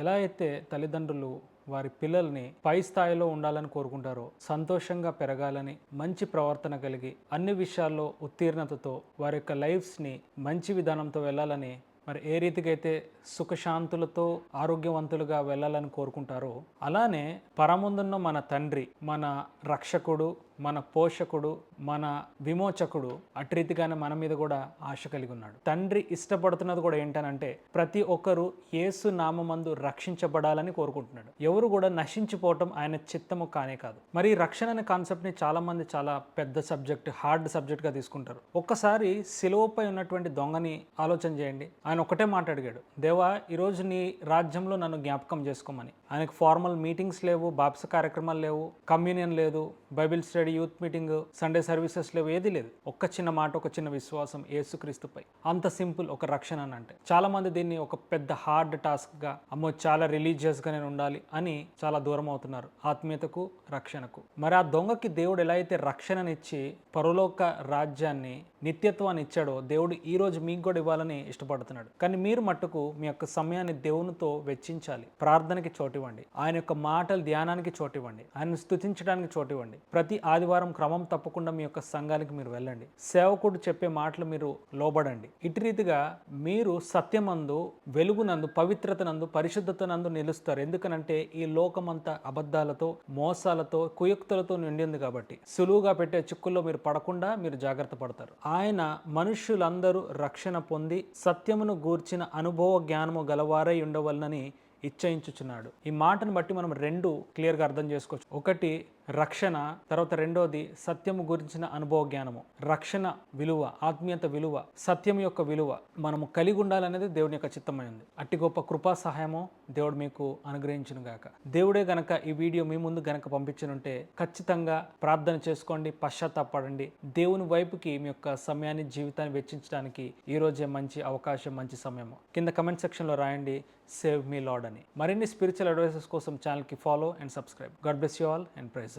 ఎలా అయితే తల్లిదండ్రులు వారి పిల్లల్ని పై స్థాయిలో ఉండాలని కోరుకుంటారో, సంతోషంగా పెరగాలని, మంచి ప్రవర్తన కలిగి అన్ని విషయాల్లో ఉత్తీర్ణతతో వారి యొక్క లైఫ్స్ని మంచి విధానంతో వెళ్ళాలని, మరి ఏ రీతిగా అయితే సుఖశాంతులతో ఆరోగ్యవంతులుగా వెళ్ళాలని కోరుకుంటారో, అలానే పరముందున్న మన తండ్రి, మన రక్షకుడు, మన పోషకుడు, మన విమోచకుడు అటు రీతిగానే మన మీద కూడా ఆశ కలిగి ఉన్నాడు. తండ్రి ఇష్టపడుతున్నది కూడా ఏంటనంటే ప్రతి ఒక్కరూ యేసు నామమందు రక్షించబడాలని కోరుకుంటున్నాడు. ఎవరు కూడా నశించిపోవటం ఆయన చిత్తము కానే కాదు. మరి ఈ రక్షణ అనే కాన్సెప్ట్ని చాలామంది చాలా పెద్ద సబ్జెక్ట్, హార్డ్ సబ్జెక్ట్గా తీసుకుంటారు. ఒక్కసారి సిలువపై ఉన్నటువంటి దొంగని ఆలోచన చేయండి. ఆయన ఒకటే మాట అడిగాడు, దేవా ఈరోజు నీ రాజ్యంలో నన్ను జ్ఞాపకం చేసుకోమని. ఆయనకు ఫార్మల్ మీటింగ్స్ లేవు, బాప్స కార్యక్రమాలు లేవు, కమ్యూనియన్ లేదు, Bible study, youth meeting, Sunday services లేవు, ఏది లేదు. ఒక్క చిన్న మాట, ఒక చిన్న విశ్వాసం యేసుక్రీస్తుపై. అంత సింపుల్ ఒక రక్షణ అని అంటే. చాలా మంది దీన్ని ఒక పెద్ద హార్డ్ టాస్క్గా, అమ్మో చాలా రిలీజియస్గా నేను ఉండాలి అని చాలా దూరం అవుతున్నారు ఆత్మీయతకు, రక్షణకు. మరి ఆ దొంగకి దేవుడు ఎలా అయితే రక్షణనిచ్చి పరలోక రాజ్యాన్ని, నిత్యత్వాన్ని ఇచ్చాడో, దేవుడు ఈ రోజు మీకు కూడా ఇవ్వాలని ఇష్టపడుతున్నాడు. కానీ మీరు మట్టుకు మీ యొక్క సమయాన్ని దేవునితో వెచ్చించాలి. ప్రార్థనకి చోటివ్వండి, ఆయన యొక్క మాటల ధ్యానానికి చోటివ్వండి, ఆయనను స్తుతించడానికి చోటివ్వండి. ప్రతి ఆదివారం క్రమం తప్పకుండా మీ యొక్క సంఘానికి మీరు వెళ్ళండి. సేవకుడు చెప్పే మాటలు మీరు లోబడండి. ఇటు రీతిగా మీరు సత్యమందు, వెలుగునందు, పవిత్రతనందు, పరిశుద్ధతనందు నిలుస్తారు. ఎందుకనంటే ఈ లోకమంతా అబద్ధాలతో, మోసాలతో, కుయుక్తులతో నిండింది కాబట్టి సులువుగా పెట్టే చిక్కుల్లో మీరు పడకుండా మీరు జాగ్రత్త పడతారు. ఆయన మనుష్యులందరూ రక్షణ పొంది సత్యమును గూర్చిన అనుభవ జ్ఞానము గలవారై ఉండవలనని ఇచ్చయించుచున్నాడు. ఈ మాటను బట్టి మనం రెండు క్లియర్గా అర్థం చేసుకోవచ్చు. ఒకటి రక్షణ, తర్వాత రెండోది సత్యము గురించిన అనుభవ జ్ఞానము. రక్షణ విలువ, ఆత్మీయత విలువ, సత్యం యొక్క విలువ మనము కలిగి ఉండాలనేది దేవుని యొక్క చిత్తమై ఉంది. అట్టి గొప్ప కృపా సహాయము దేవుడు మీకు అనుగ్రహించును గాక. దేవుడే గనక ఈ వీడియో మీ ముందు గనక పంపించనుంటే ఖచ్చితంగా ప్రార్థన చేసుకోండి, పశ్చాత్తాపడండి. దేవుని వైపుకి మీ యొక్క సమయాన్ని, జీవితాన్ని వెచ్చించడానికి ఈ రోజే మంచి అవకాశం, మంచి సమయము. కింద కమెంట్ సెక్షన్లో రాయండి, సేవ్ మీ లార్డ్ అని. మరిన్ని స్పిరిచువల్ అడ్వైసెస్ కోసం ఛానల్కి follow and subscribe. God bless you all and praise.